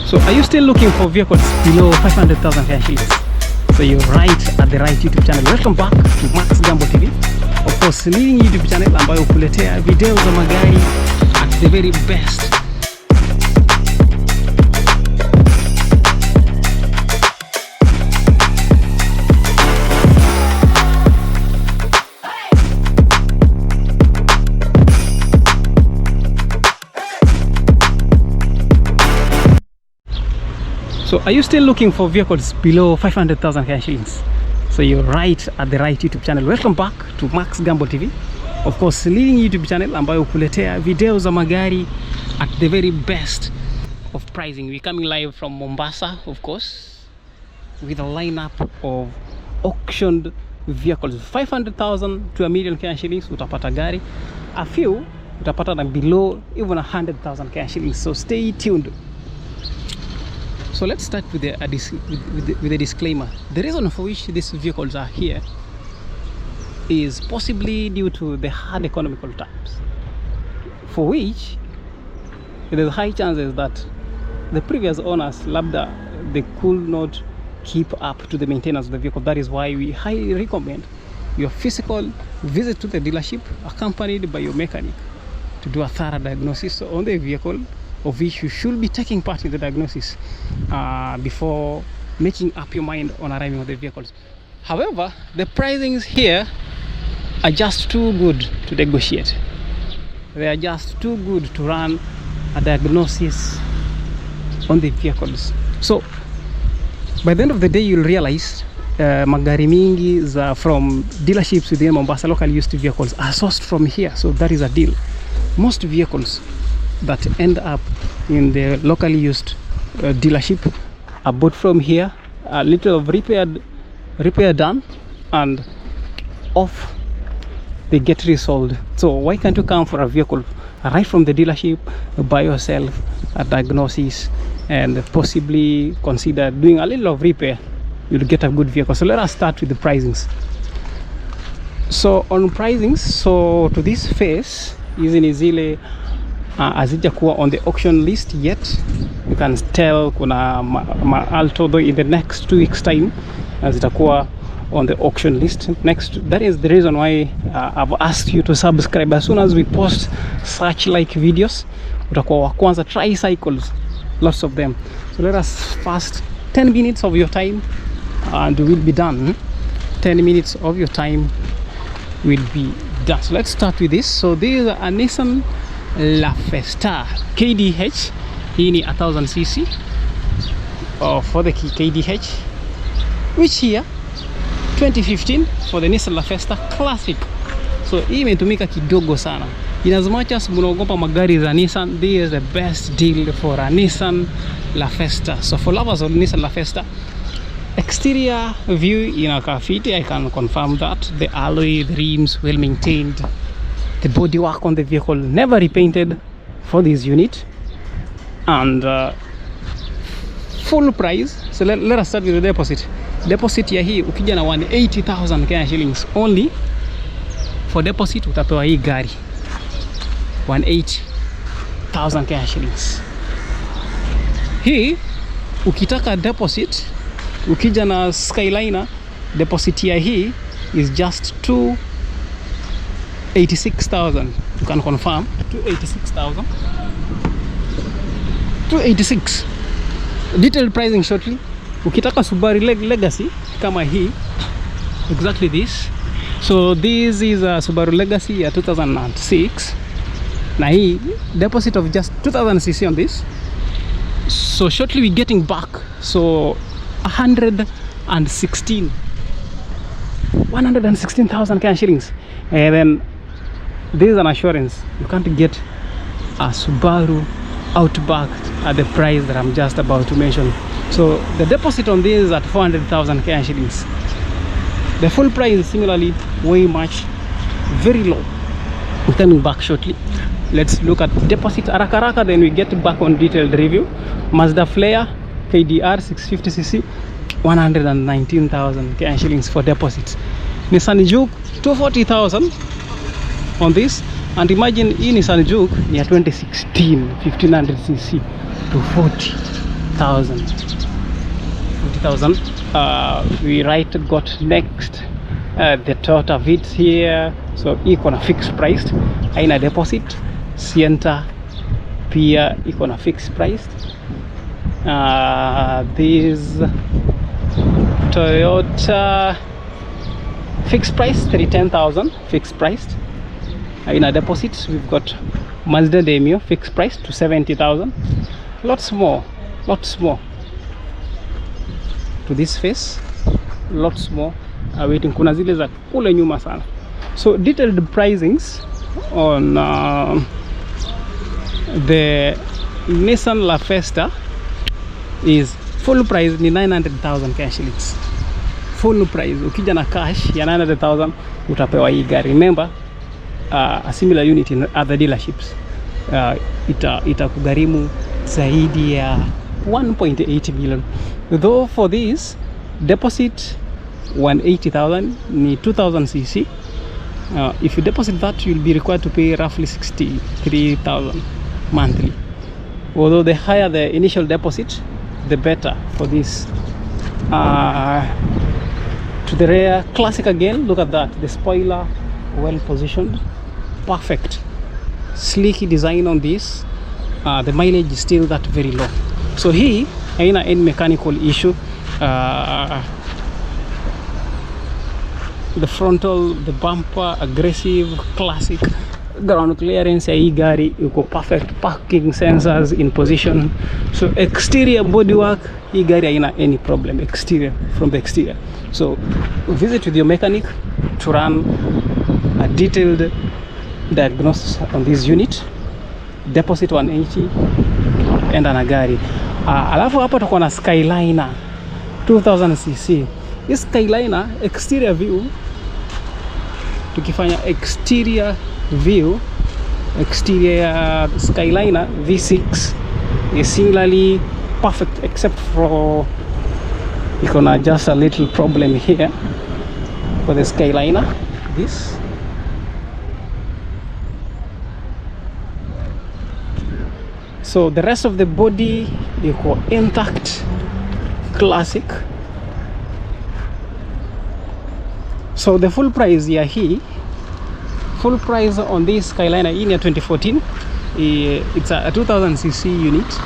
So are you still looking for vehicles below 500,000 Kenya shillings? So you're right at the right YouTube channel. Welcome back to Maxgambol TV. Of course, leading YouTube channel ambayo kuletea video za magari at the very best. So are you still looking for vehicles below 500,000 Kenya shillings? So you're right at the right YouTube channel. Welcome back to Maxgambol TV. Of course, leading YouTube channel ambayo kuletea video za magari at the very best of pricing. We're coming live from Mombasa, of course, with a lineup of auctioned vehicles. 500,000 to a million Kenya shillings utapata gari. A few utapata na below even 100,000 Kenya shillings. So stay tuned. So let's start with the disclaimer. The reason for which these vehicles are here is possibly due to the hard economical times, for which there's high chances that the previous owners, labda, they could not keep up to the maintenance of the vehicle. That is why we highly recommend your physical visit to the dealership accompanied by your mechanic to do a thorough diagnosis on the vehicle, of which you should be taking part in the diagnosis before making up your mind on arriving with the vehicles. However, the pricings here are just too good to negotiate. They are just too good to run a diagnosis on the vehicles. So by the end of the day, you'll realize magari mingi from dealerships within Mombasa, local used vehicles are sourced from here. So that is a deal. Most vehicles that end up in the locally used dealership are bought from here, a little of repair done, and off they get resold. So why can't you come for a vehicle right from the dealership by yourself, a diagnosis, and possibly consider doing a little of repair? You'll get a good vehicle. So let us start with the pricings. So on pricings, so to this phase, hizi ni zile hazija kuwa on the auction list yet. You can tell kuna Alto, though in the next 2 weeks time zitakuwa on the auction list next. That is the reason why I've asked you to subscribe. As soon as we post such like videos, utakuwa wa kwanza. Tricycles, lots of them. So let us fast 10 minutes of your time and we'll be done. 10 minutes of your time will be done. So let's start with this. So this is a Nissan La Festa KDH. Hii ni 1000cc for the KDH, which here 2015 for the Nissan La Festa Classic. So hii imetumika kidogo sana. In as much as munaogopa magari za Nissan, this is the best deal for a Nissan La Festa. So for lovers of Nissan La Festa, exterior view inakaa fiti. I can confirm that. The alloy, the rims, well maintained. The bodywork on the vehicle never repainted for this unit, and full price. So let us start with the deposit. Deposit ya hii ukija na 180,000 Kenya shillings only for deposit, utapewa hii gari 180,000 Kenya shillings. Hii ukitaka deposit, ukija na Skyliner, deposit ya hii is just 286,000. You can confirm 286,000. 286. Detailed pricing shortly. Ukitaka Subaru Legacy kama hii, exactly this. So this is a Subaru Legacy ya 2006. Na hii deposit of just 2000cc on this. So shortly we getting back. So 116,000 Kenya shillings. And then this is an assurance. You can't get a Subaru Outback at the price that I'm just about to mention. So the deposit on this is at 400,000 Kenya shillings. The full price is similarly way much, very low. I'm coming back shortly. Let's look at deposit haraka, then we get back on detailed review. Mazda Flare KDR 650cc, 119,000 Kenya shillings for deposits. Nissan Juke 240,000 on this. And imagine hii Nissan Juke ni ya 2016 1500cc 240. 40,000. We got next the Toyota Vitz here, so iko na fixed price, haina deposit. Sienta pia iko na fixed price. This Toyota fixed price 310,000 fixed price, haina deposit. We've got Mazda Demio fixed price to 70,000. Lots more to this face, lots more waiting. Kuna zile za kule nyuma sana. So detailed pricings on the Nissan La Festa is full price ni 900,000 cash shillings. Full price ukija na cash ya 900,000 utapewa hii gari. Remember a similar unit in other dealerships itakugharimu zaidi ya 1.8 million. Though for this deposit 180,000 ni 2000 cc. If you deposit that, you'll be required to pay roughly 63,000 monthly. Although the higher the initial deposit, the better for this. To the rear, classic again. Look at that, the spoiler well positioned, perfect, sleek design on this. The mileage is still that very low, so here haina any mechanical issue. The frontal, the bumper, aggressive, classic. Ground clearance ya hii gari iko perfect, parking sensors in position. So exterior bodywork, hii gari haina any problem exterior, from the exterior. So visit with your mechanic to run a detailed diagnosis on this unit. Deposit 180 enda na gari. Alafu hapa tuko na Skyliner 2000 cc. This Skyliner exterior view, tukifanya exterior view, exterior Skyliner V6 is similarly perfect, except for you gonna just a little problem here for the Skyliner. This so the rest of the body iko intact, classic. So the full price here, full price on this Skyliner in 2014, it's a 2000 cc unit.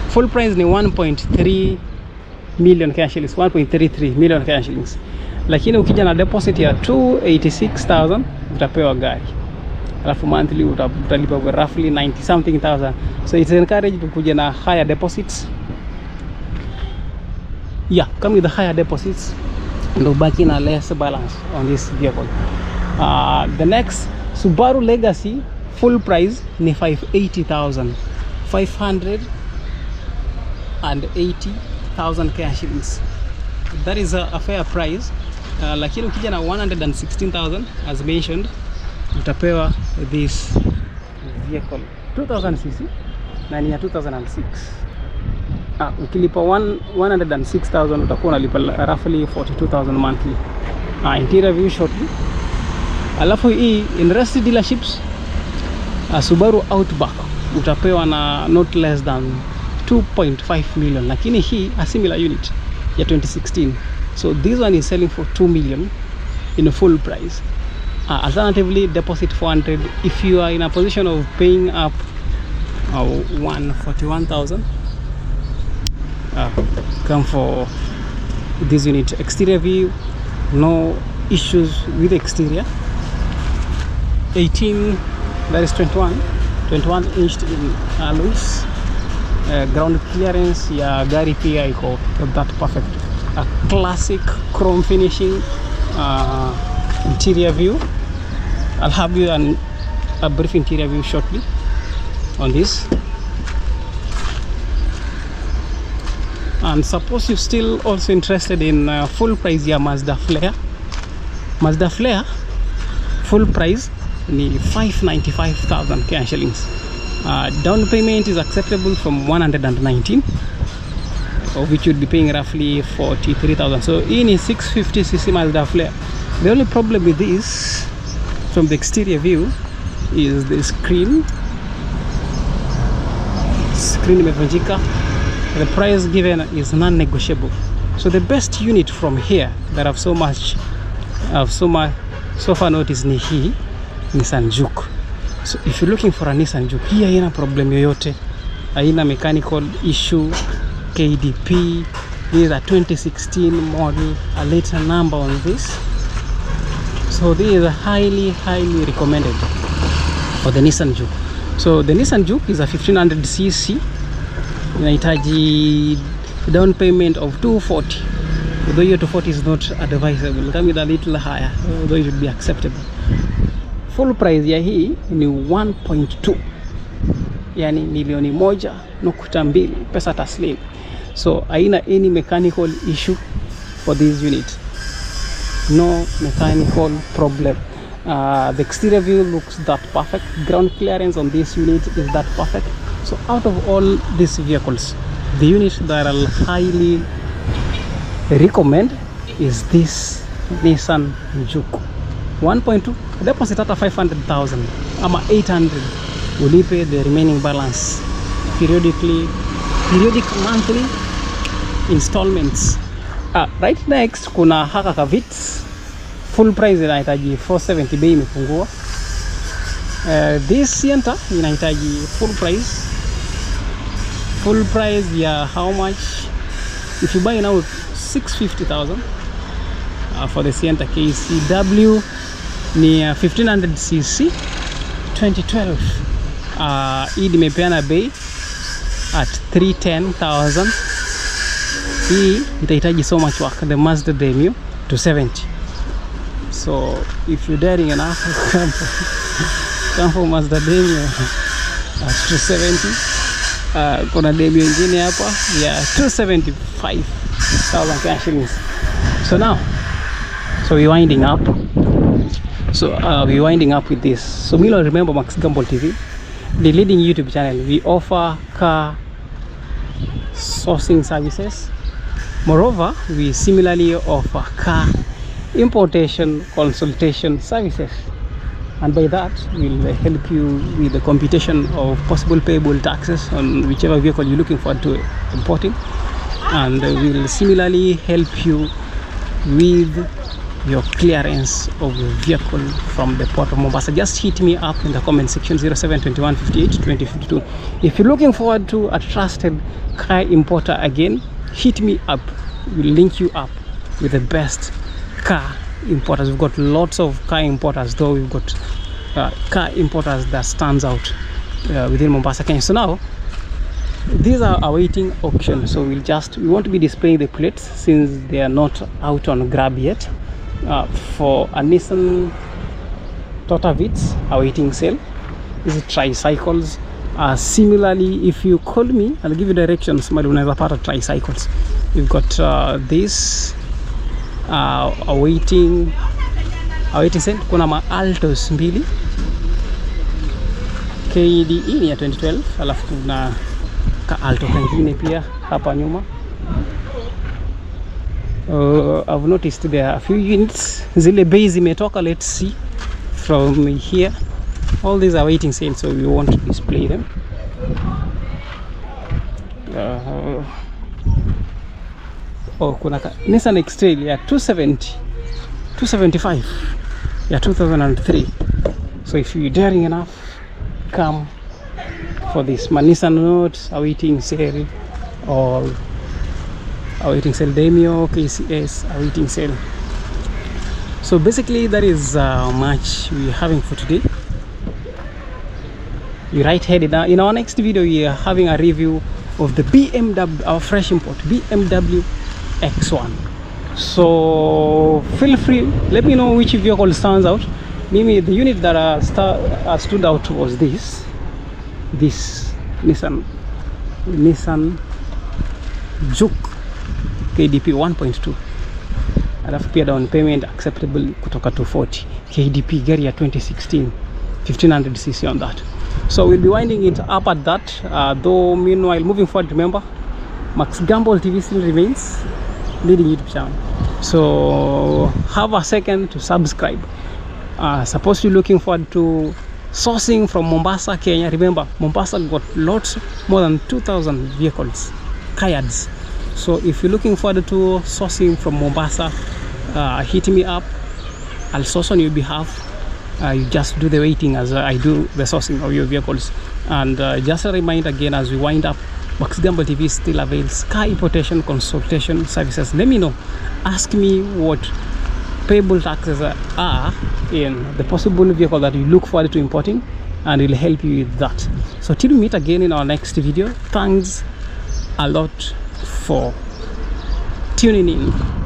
Full price ni 1.3 million cash shillings, 1.33 million cash shillings. Lakini ukija na deposit ya 286,000 utapewa gari. Alafu monthly utalipa roughly 90 something thousand. So it's encouraged to kuja na higher deposits. Yeah, come with the higher deposits and ubaki na less balance on this vehicle. The next Subaru Legacy full price ni 580,000, 580,000 cash shillings. That is a fair price. Lakini ukija na 116,000 as mentioned utapewa this vehicle 2000 cc na ni ya 2006. Ukilipa 106,000 utakuwa unalipa roughly 42,000 monthly. Interior view shortly. Alafu hii in rest dealerships Subaru Outback utapewa na not less than 2.5 million, lakini hii a similar unit ya 2016. So this one is selling for 2 million in a full price. Alternatively, deposit 400 if you are in a position of paying up 141,000. Come for this unit. Exterior view, no issues with exterior. 18, that is 21 inched in alloys. Ground clearance ya gari pia iko that perfect. A classic chrome finishing. Interior view, I'll have you a brief interior view shortly on this. And suppose you're still also interested in full price ya Mazda Flare. Mazda Flare full price ni 595,000 cash shillings. Down payment is acceptable from 119, of which you'd be paying roughly 43,000. So in a 650cc Mazda Flare. The only problem with this from the exterior view is the screen imevunjika. The price given is non-negotiable. So the best unit from here that I've so far noticed ni hii Nissan Juke. So if you're looking for a Nissan Juke, hii haina problem yoyote, haina mechanical issue. KDP, this is a 2016 model, a later number on this. So this is a highly recommended for the Nissan Juke. So the Nissan Juke is a 1500cc. Inahitaji down payment of 240. Although your 240 is not advisable, come with a little higher, although it would be acceptable. Full price ya hii ni 1.2, yani milioni 1.2 pesa taslim. So haina any mechanical issue for this unit, no mechanical problem. The exterior view looks that perfect. Ground clearance on this unit is that perfect. So out of all these vehicles, the unit that I'll highly recommend is this Nissan Juke 1.2. Deposit at 500,000 ama 800, ulipe the remaining balance periodic monthly installments. Right next kuna haka Kavits, full price inahitaji 470, bei imepungua. This Sienta inahitaji full price ya how much? If you buy now 650,000 for the Sienta KCW ni 1500cc 2012. Hii imepeana bei at 310,000. Hii itahitaji so much work, the Mazda Demio 270. So if you're daring enough, come for Mazda Demio at 270. Kuna Demio ingine hapa ya 275,000 cash shillings. So now, we're winding up. We're winding up with this. So Milo, remember Maxgambol TV, the leading YouTube channel. We offer car sourcing services. Moreover, we similarly offer car importation consultation services, and by that we'll help you with the computation of possible payable taxes on whichever vehicle you're looking forward to importing, and we'll similarly help you with your clearance of your vehicle from the port of Mombasa. Just hit me up in the comment section 0721 58 2052. If you're looking forward to a trusted car importer again, hit me up. We'll link you up with the best car importers. We've got lots of car importers, though we've got car importers that stands out within Mombasa, Kenya. So now these are awaiting auction, so we want to be displaying the plates since they are not out on grab yet. For a Nissan Toyota Vitz awaiting sale. These are tricycles. Similarly, if you call me, I'll give you directions. Unaweza pata tricycles. We've got this awaiting sale. Kuna ma Altos mbili KDE ni ya 2012, alafu kuna ka Alto kingine pia hapa nyuma. I've noticed there are a few units. Zile bei zimetoka. Let's see from here. All these are waiting sales, so we want to display them. Kuna Nissan X-Trail ya 275 ya 2003. So if you're daring enough, come for this. Nissan Note awaiting sale, or awaiting sale Demio, KCS awaiting sale. So basically that is much we're having for today. We're right headed now. In our next video we are having a review of the BMW, our fresh import BMW X1. So feel free, let me know which vehicle stands out. Maybe the unit that stood out was this Nissan Juke KDP 1.2. Alafu pia down payment acceptable kutoka 240. KDP gari ya 2016 1500cc on that. So we'll be winding it up at that. Though meanwhile, moving forward, remember Maxgambol TV still remains leading YouTube channel. So have a second to subscribe. Suppose you're looking forward to sourcing from Mombasa, Kenya. Remember, Mombasa got lots more than 2,000 vehicles car yards. So if you're looking forward to sourcing from Mombasa, hit me up. I'll source on your behalf. You just do the waiting as I do the sourcing of your vehicles. And just a reminder again, as we wind up, Maxgambol TV still avails car importation consultation services. Let me know, ask me what payable taxes are in the possible vehicle that you look forward to importing, and it will help you with that. So till we meet again in our next video, thanks a lot for tuning in.